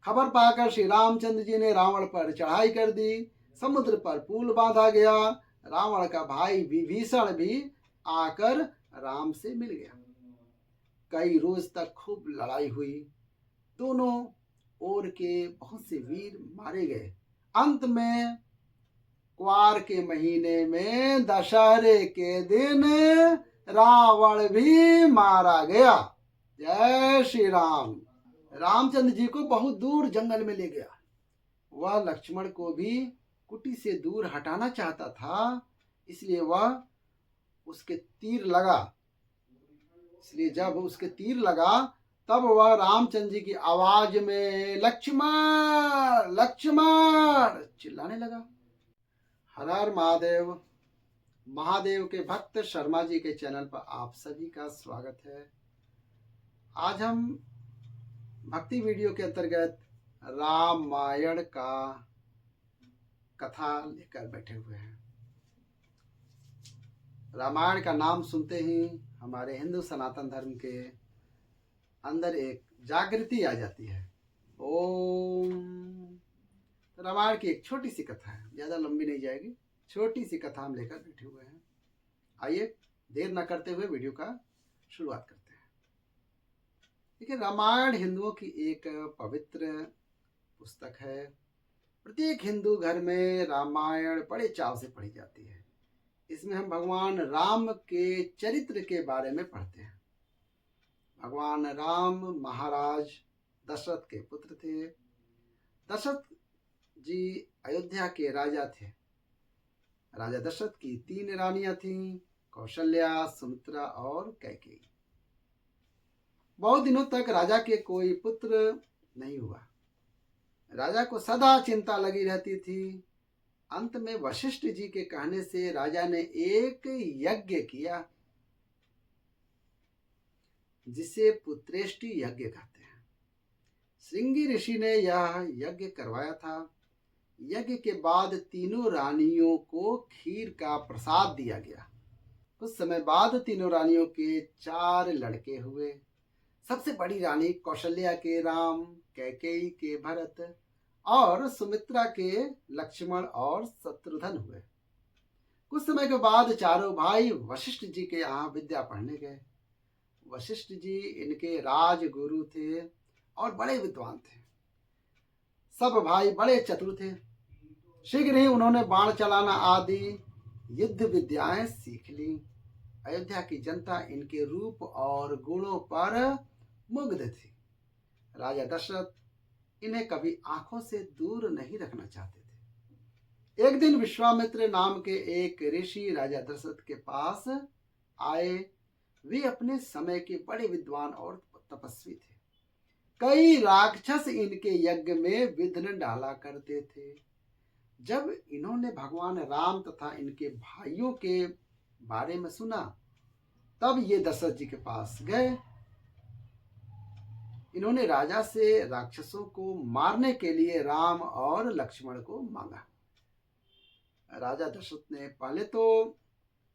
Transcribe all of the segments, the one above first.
खबर पाकर श्री रामचंद्र जी ने रावण पर चढ़ाई कर दी। समुद्र पर पुल बांधा गया। रावण का भाई विभीषण भी आकर राम से मिल गया। कई रोज तक खूब लड़ाई हुई। दोनों ओर के बहुत से वीर मारे गए। अंत में क्वार के महीने में दशहरे के दिन रावण भी मारा गया। जय श्री राम। रामचंद्र जी को बहुत दूर जंगल में ले गया। वह लक्ष्मण को भी कुटी से दूर हटाना चाहता था, इसलिए जब उसके तीर लगा तब वह रामचंद्र जी की आवाज में लक्ष्मण लक्ष्मण चिल्लाने लगा। हर हर महादेव। महादेव के भक्त शर्मा जी के चैनल पर आप सभी का स्वागत है। आज हम भक्ति वीडियो के अंतर्गत रामायण का कथा लेकर बैठे हुए हैं। रामायण का नाम सुनते ही हमारे हिंदू सनातन धर्म के अंदर एक जागृति आ जाती है। ओम। रामायण की एक छोटी सी कथा है, ज्यादा लंबी नहीं जाएगी, छोटी सी कथा हम लेकर बैठे हुए हैं। आइए देर न करते हुए वीडियो का शुरुआत करते हैं। देखिए, रामायण हिंदुओं की एक पवित्र पुस्तक है। प्रत्येक हिंदू घर में रामायण बड़े चाव से पढ़ी जाती है। इसमें हम भगवान राम के चरित्र के बारे में पढ़ते हैं। भगवान राम महाराज दशरथ के पुत्र थे। दशरथ जी अयोध्या के राजा थे। राजा दशरथ की 3 रानियां थीं, कौशल्या, सुमित्रा और कैकेयी। बहुत दिनों तक राजा के कोई पुत्र नहीं हुआ। राजा को सदा चिंता लगी रहती थी। अंत में वशिष्ठ जी के कहने से राजा ने एक यज्ञ किया, जिसे पुत्रेष्टि यज्ञ कहते हैं। श्रृंगी ऋषि ने यह यज्ञ करवाया था। यज्ञ के बाद तीनों रानियों को खीर का प्रसाद दिया गया। कुछ समय बाद तीनों रानियों के 4 लड़के हुए। सबसे बड़ी रानी कौशल्या के राम, कैकेयी के भरत और सुमित्रा के लक्ष्मण और शत्रुघ्न हुए। कुछ समय के बाद चारों भाई वशिष्ठ जी के यहाँ विद्या पढ़ने गए। वशिष्ठ जी इनके राजगुरु थे और बड़े विद्वान थे। सब भाई बड़े चतुर थे। शीघ्र ही उन्होंने बाण चलाना आदि युद्ध विद्याएं सीख ली। अयोध्या की जनता इनके रूप और गुणों पर मुग्ध थी। राजा दशरथ इन्हें कभी आंखों से दूर नहीं रखना चाहते थे। एक दिन विश्वामित्र नाम के एक ऋषि राजा दशरथ के पास आए। वे अपने समय के बड़े विद्वान और तपस्वी थे। कई राक्षस इनके यज्ञ में विघ्न डाला करते थे। जब इन्होंने भगवान राम तथा इनके भाइयों के बारे में सुना, तब ये दशरथ जी के पास गए। इन्होंने राजा से राक्षसों को मारने के लिए राम और लक्ष्मण को मांगा। राजा दशरथ ने पहले तो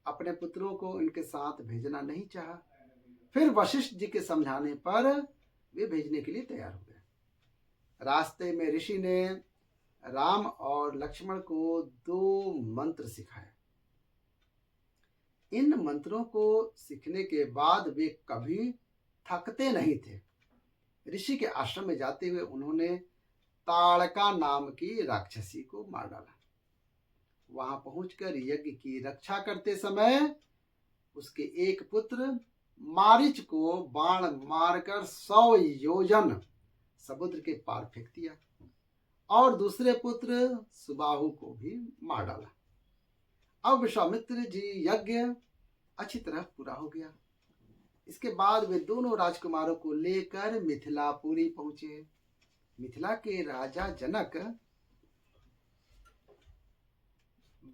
अपने पुत्रों को इनके साथ भेजना नहीं चाहा। फिर वशिष्ठ जी के समझाने पर वे भेजने के लिए तैयार हो गए। रास्ते में ऋषि ने राम और लक्ष्मण को 2 मंत्र सिखाए। इन मंत्रों को सीखने के बाद वे कभी थकते नहीं थे। ऋषि के आश्रम में जाते हुए उन्होंने ताड़का नाम की राक्षसी को मार डाला। वहां पहुंचकर यज्ञ की रक्षा करते समय उसके एक पुत्र मारीच को बाण मारकर 100 योजन समुद्र के पार फेंक दिया और दूसरे पुत्र सुबाहु को भी मार डाला। अब विश्वामित्र जी यज्ञ अच्छी तरह पूरा हो गया। इसके बाद वे दोनों राजकुमारों को लेकर मिथिलापुरी पहुंचे। मिथिला के राजा जनक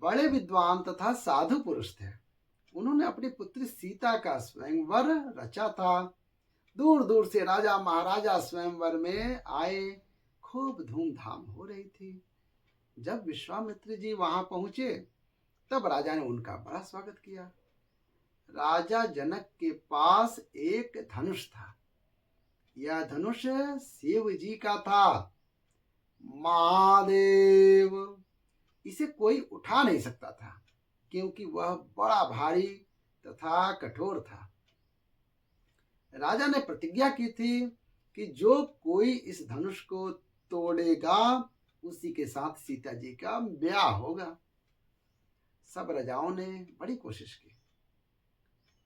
बड़े विद्वान तथा साधु पुरुष थे। उन्होंने अपनी पुत्री सीता का स्वयंवर रचा था। दूर दूर से राजा महाराजा स्वयंवर में आए। खूब धूमधाम हो रही थी। जब विश्वामित्र जी वहां पहुंचे, तब राजा ने उनका बड़ा स्वागत किया। राजा जनक के पास एक धनुष था। यह धनुष शिव जी का था। महादेव। इसे कोई उठा नहीं सकता था क्योंकि वह बड़ा भारी तथा कठोर था। राजा ने प्रतिज्ञा की थी कि जो कोई इस धनुष को तोड़ेगा उसी के साथ सीता जी का ब्याह होगा। सब राजाओं ने बड़ी कोशिश की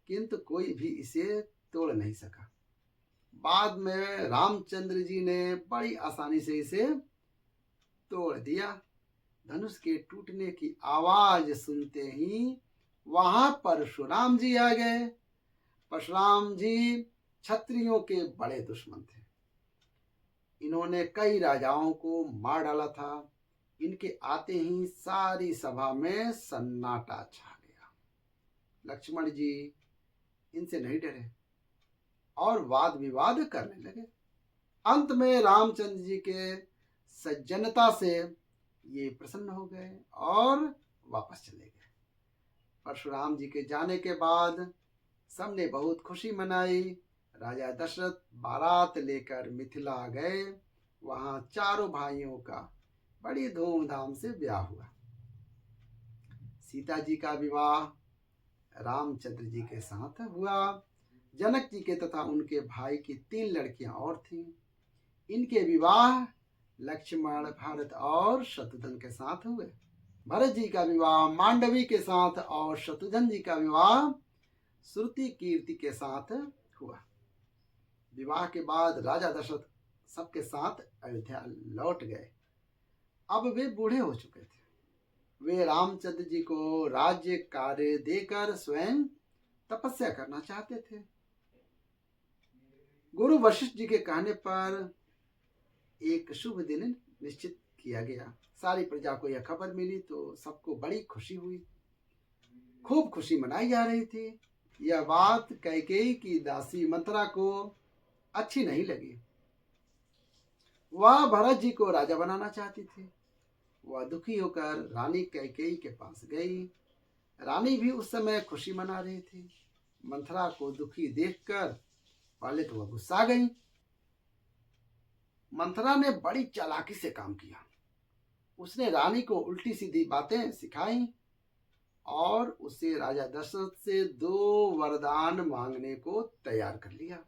किंतु कोई भी इसे तोड़ नहीं सका। बाद में रामचंद्र जी ने बड़ी आसानी से इसे तोड़ दिया। धनुष के टूटने की आवाज सुनते ही वहां परशुराम जी आ गए। परशुराम जी क्षत्रियों के बड़े दुश्मन थे। इन्होंने कई राजाओं को मार डाला था। इनके आते ही सारी सभा में सन्नाटा छा गया। लक्ष्मण जी इनसे नहीं डरे और वाद विवाद करने लगे। अंत में रामचंद्र जी के सज्जनता से ये प्रसन्न हो गए और वापस चले गए। परशुराम जी के जाने के बाद सबने बहुत खुशी मनाई। राजा दशरथ बारात लेकर मिथिला गए। वहां चारों भाइयों का बड़ी धूमधाम से ब्याह हुआ। सीता जी का विवाह रामचंद्र जी के साथ हुआ। जनक जी के तथा उनके भाई की 3 लड़कियां और थीं। इनके विवाह लक्ष्मण, भरत और शत्रुघ्न के साथ हुए। भरत जी का विवाह मांडवी के साथ और शत्रुघ्न जी का विवाह श्रुति कीर्ति के साथ हुआ। विवाह के बाद राजा दशरथ सबके साथ अयोध्या लौट गए। अब वे बूढ़े हो चुके थे। वे रामचंद्र जी को राज्य कार्य देकर स्वयं तपस्या करना चाहते थे। गुरु वशिष्ठ जी के कहने पर एक शुभ दिन निश्चित किया गया। सारी प्रजा को यह खबर मिली तो सबको बड़ी खुशी हुई। खूब खुशी मनाई जा रही थी। यह बात कैकेयी की दासी मंथरा को अच्छी नहीं लगी। वह भरत जी को राजा बनाना चाहती थी। वह दुखी होकर रानी कैकेयी के पास गई। रानी भी उस समय खुशी मना रही थी। मंथरा को दुखी देखकर पहले तो वह गुस्सा गई। मंथरा ने बड़ी चालाकी से काम किया। उसने रानी को उल्टी सीधी बातें सिखाई और उसे राजा दशरथ से 2 वरदान मांगने को तैयार कर लिया।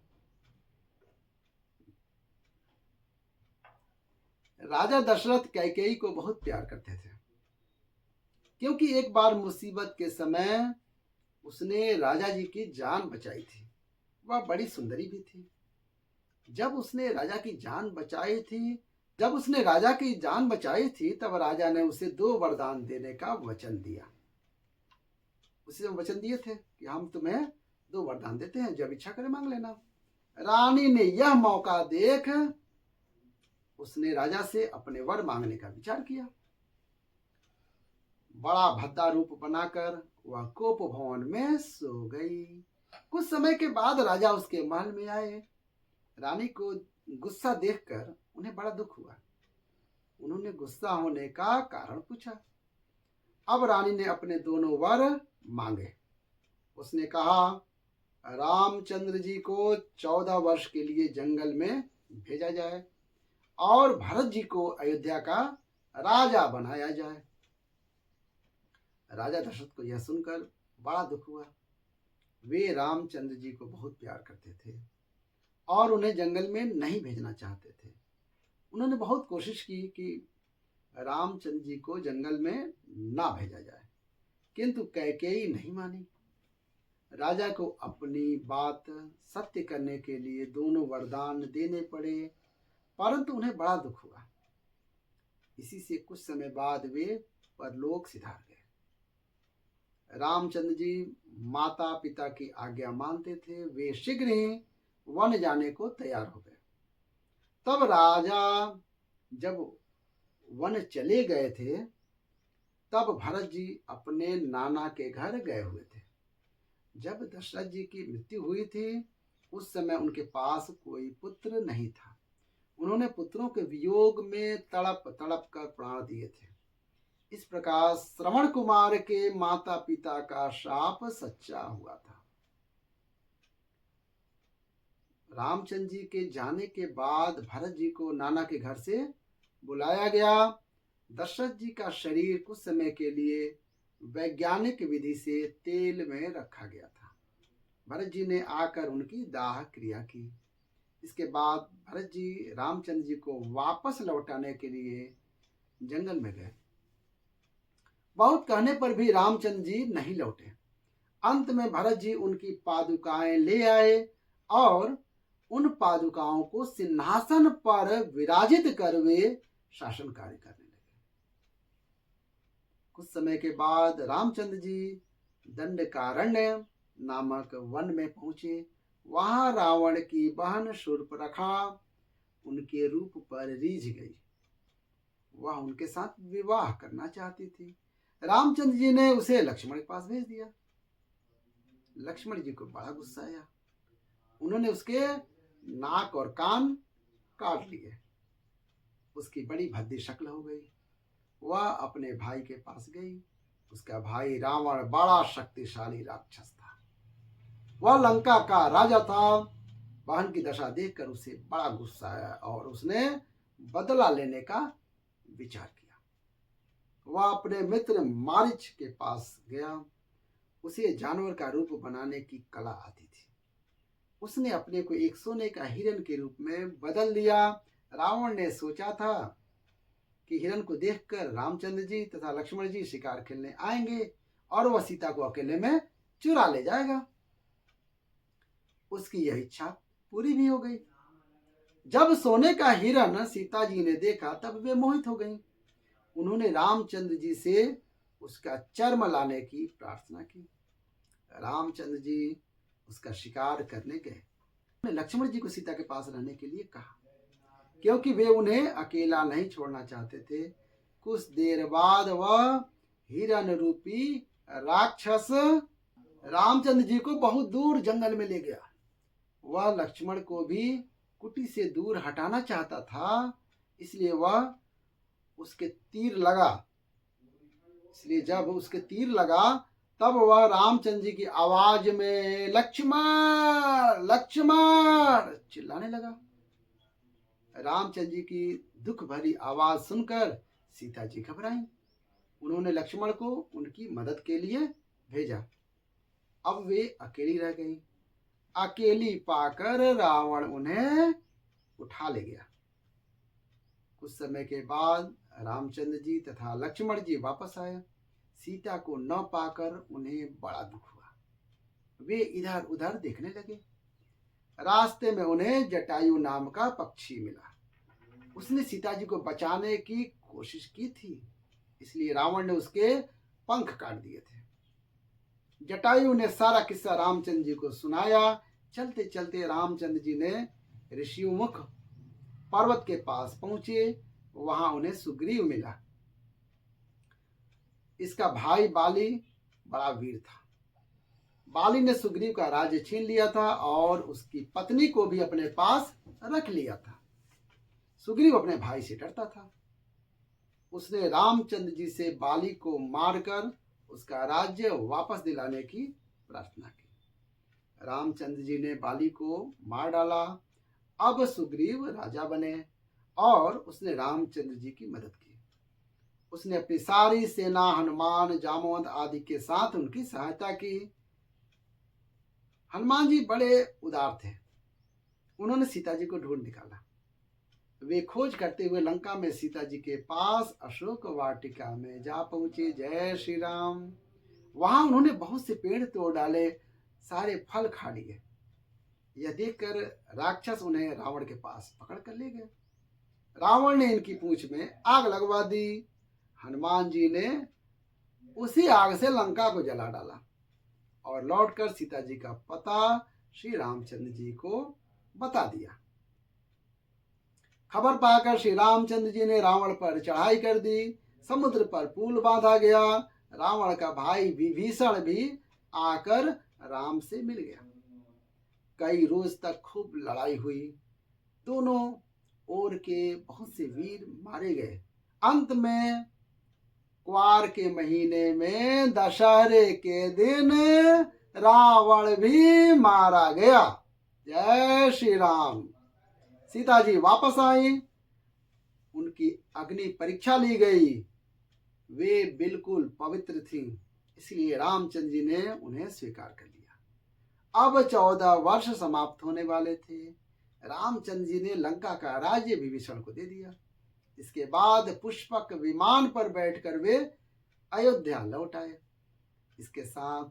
राजा दशरथ कैकेयी को बहुत प्यार करते थे क्योंकि एक बार मुसीबत के समय उसने राजा जी की जान बचाई थी। वह बड़ी सुंदरी भी थी। जब उसने राजा की जान बचाई थी तब राजा ने उसे 2 वरदान देने का वचन दिया। उसे वचन दिए थे कि हम तुम्हें 2 वरदान देते हैं, जब इच्छा करे मांग लेना। रानी ने यह मौका देख उसने राजा से अपने वर मांगने का विचार किया। बड़ा भद्दा रूप बनाकर वह कोप भवन में सो गई। कुछ समय के बाद राजा उसके महल में आए। रानी को गुस्सा देखकर उन्हें बड़ा दुख हुआ। उन्होंने गुस्सा होने का कारण पूछा। अब रानी ने अपने दोनों वर मांगे। उसने कहा, रामचंद्र जी को 14 वर्ष के लिए जंगल में भेजा जाए और भरत जी को अयोध्या का राजा बनाया जाए। राजा दशरथ को यह सुनकर बड़ा दुख हुआ। वे रामचंद्र जी को बहुत प्यार करते थे और उन्हें जंगल में नहीं भेजना चाहते थे। उन्होंने बहुत कोशिश की कि रामचंद्र जी को जंगल में ना भेजा जाए, किंतु कैकेयी नहीं मानी। राजा को अपनी बात सत्य करने के लिए दोनों वरदान देने पड़े, परंतु उन्हें बड़ा दुख हुआ। इसी से कुछ समय बाद वे परलोक सिधार गए। रामचंद्र जी माता पिता की आज्ञा मानते थे। वे शीघ्र ही वन जाने को तैयार हो गए। तब राजा जब वन चले गए थे तब भरत जी अपने नाना के घर गए हुए थे। जब दशरथ जी की मृत्यु हुई थी उस समय उनके पास कोई पुत्र नहीं था। उन्होंने पुत्रों के वियोग में तड़प तड़प कर प्राण दिए थे। इस प्रकार श्रवण कुमार के माता पिता का शाप सच्चा हुआ था। रामचंद्र जी के जाने के बाद भरत जी को नाना के घर से बुलाया गया। दशरथ जी का शरीर कुछ समय के लिए वैज्ञानिक विधि से तेल में रखा गया था। भरत जी ने आकर उनकी दाह क्रिया की। इसके बाद भरत जी रामचंद्र जी को वापस लौटाने के लिए जंगल में गए। बहुत कहने पर भी रामचंद्र जी नहीं लौटे। अंत में भरत जी उनकी पादुकाएं ले आए और उन पादुकाओं को सिंहासन पर विराजित कर वे शासन कार्य करने लगे। कुछ समय के बाद रामचंद्र जी दंडकारण्य नामक वन में पहुंचे। वहां रावण की बहन शूर्पणखा उनके रूप पर रीझ गई। वह उनके साथ विवाह करना चाहती थी। रामचंद्र जी ने उसे लक्ष्मण के पास भेज दिया। लक्ष्मण जी को बड़ा गुस्सा आया। उन्होंने उसके नाक और कान काट लिए। उसकी बड़ी भद्दी शक्ल हो गई। वह अपने भाई के पास गई। उसका भाई रावण बड़ा शक्तिशाली राक्षस था। वह लंका का राजा था। बहन की दशा देखकर उसे बड़ा गुस्सा आया और उसने बदला लेने का विचार किया। वह अपने मित्र मारीच के पास गया। उसे जानवर का रूप बनाने की कला आती थी। उसने अपने को एक सोने का हिरन के रूप में बदल लिया। रावण ने सोचा था कि हिरन को देखकर रामचंद्र जी तथा लक्ष्मण जी शिकार खेलने आएंगे और वह सीता को अकेले में चुरा ले जाएगा। उसकी यह इच्छा पूरी भी हो गई। जब सोने का हिरन सीता जी ने देखा तब वे मोहित हो गईं। उन्होंने रामचंद्र जी से उसका चर्म लाने की प्रार्थना की। रामचंद्र जी उसका शिकार करने गए। उन्होंने लक्ष्मण जी को सीता के पास रहने के लिए कहा, क्योंकि वे उन्हें अकेला नहीं छोड़ना चाहते थे। कुछ देर बाद वह हिरन रूपी राक्षस रामचंद्र जी को बहुत दूर जंगल में ले गया। वह लक्ष्मण को भी कुटी से दूर हटाना चाहता था, इसलिए वह उसके तीर लगा। इसलिए जब उसके तीर लगा तब वह रामचंद्र जी की आवाज में लक्ष्मण लक्ष्मण चिल्लाने लगा। रामचंद्र जी की दुख भरी आवाज सुनकर सीता जी घबराई। उन्होंने लक्ष्मण को उनकी मदद के लिए भेजा। अब वे अकेली रह गई। अकेली पाकर रावण उन्हें उठा ले गया। कुछ समय के बाद रामचंद्र जी तथा लक्ष्मण जी वापस आए। सीता को न पाकर उन्हें बड़ा दुख हुआ। वे इधर उधर देखने लगे। रास्ते में उन्हें जटायु नाम का पक्षी मिला। उसने सीता जी को बचाने की कोशिश की थी, इसलिए रावण ने उसके पंख काट दिए थे। जटायु ने सारा किस्सा रामचंद्र जी को सुनाया। चलते चलते रामचंद्र जी ने ऋषिमुख पर्वत के पास पहुंचे। वहां उन्हें सुग्रीव मिला। इसका भाई बाली बड़ा वीर था। बाली ने सुग्रीव का राज्य छीन लिया था और उसकी पत्नी को भी अपने पास रख लिया था। सुग्रीव अपने भाई से डरता था। उसने रामचंद्र जी से बाली को मारकर उसका राज्य वापस दिलाने की प्रार्थना की। रामचंद्र जी ने बाली को मार डाला। अब सुग्रीव राजा बने और उसने रामचंद्र जी की मदद की। उसने अपनी सारी सेना हनुमान जामवंत आदि के साथ उनकी सहायता की। हनुमान जी बड़े उदार थे। उन्होंने सीता जी को ढूंढ निकाला। वे खोज करते हुए लंका में सीता जी के पास अशोक वाटिका में जा पहुंचे। जय श्री राम। वहां उन्होंने बहुत से पेड़ तोड़ डाले, सारे फल खा लिए। यह देखकर राक्षस उन्हें रावण के पास पकड़ कर ले गए। रावण ने इनकी पूंछ में आग लगवा दी। हनुमान जी ने उसी आग से लंका को जला डाला और लौटकर सीता जी का पता श्री रामचंद्र जी को बता दिया। खबर पाकर श्री रामचंद्र जी ने रावण पर चढ़ाई कर दी। समुद्र पर पुल बांधा गया। रावण का भाई विभीषण भी आकर राम से मिल गया। कई रोज तक खूब लड़ाई हुई। दोनों ओर के बहुत से वीर मारे गए। अंत में क्वार के महीने में दशहरे के दिन रावण भी मारा गया। जय श्री राम। सीता जी वापस आई। उनकी अग्नि परीक्षा ली गई, वे बिल्कुल पवित्र थीं, इसलिए रामचंद्र जी ने उन्हें स्वीकार कर लिया। अब 14 वर्ष समाप्त होने वाले थे। रामचंद्र जी ने लंका का राज्य विभीषण को दे दिया। इसके बाद पुष्पक विमान पर बैठकर वे अयोध्या लौट आए। इसके साथ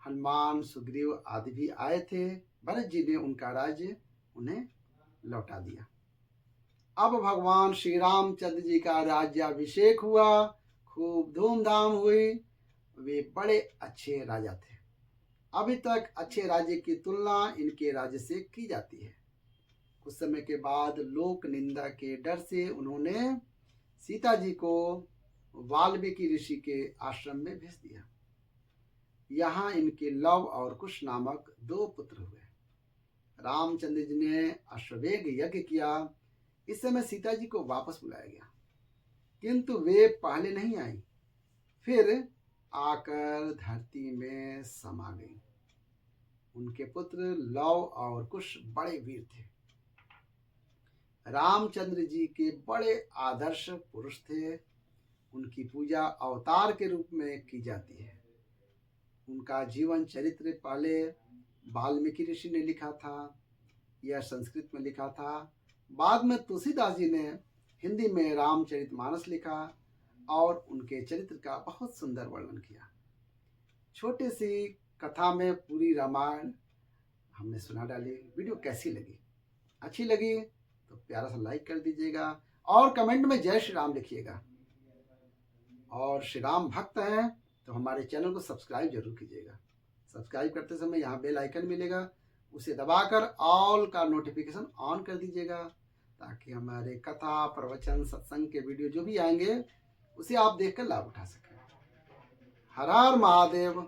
हनुमान, सुग्रीव आदि भी आए थे। भरत जी ने उनका राज्य उन्हें लौटा दिया। अब भगवान श्री रामचंद्र जी का राज्याभिषेक हुआ, खूब धूमधाम हुई। वे बड़े अच्छे राजा थे। अभी तक अच्छे राज्य की तुलना इनके राज्य से की जाती है। कुछ समय के बाद लोक निंदा के डर से उन्होंने सीता जी को वाल्मीकि ऋषि के आश्रम में भेज दिया। यहाँ इनके लव और कुश नामक 2 पुत्र हुए। रामचंद्र जी ने अश्वमेध यज्ञ किया। इस समय सीता जी को वापस बुलाया गया, किंतु वे पहले नहीं आई, फिर आकर धरती में समा गई। उनके पुत्र लव और कुश बड़े वीर थे। रामचंद्र जी के बड़े आदर्श पुरुष थे। उनकी पूजा अवतार के रूप में की जाती है। उनका जीवन चरित्र पहले वाल्मीकि ऋषि ने लिखा था, यह संस्कृत में लिखा था। बाद में तुलसीदास जी ने हिंदी में रामचरितमानस लिखा और उनके चरित्र का बहुत सुंदर वर्णन किया। छोटी सी कथा में पूरी रामायण हमने सुना डाली। वीडियो कैसी लगी? अच्छी लगी तो प्यारा सा लाइक कर दीजिएगा और कमेंट में जय श्री राम लिखिएगा। और श्री राम भक्त हैं तो हमारे चैनल को सब्सक्राइब जरूर कीजिएगा। सब्सक्राइब करते समय यहाँ बेल आइकन मिलेगा, उसे दबाकर ऑल का नोटिफिकेशन ऑन कर दीजिएगा, ताकि हमारे कथा, प्रवचन, सत्संग के वीडियो जो भी आएंगे उसे आप देखकर लाभ उठा सकें। हर हर महादेव।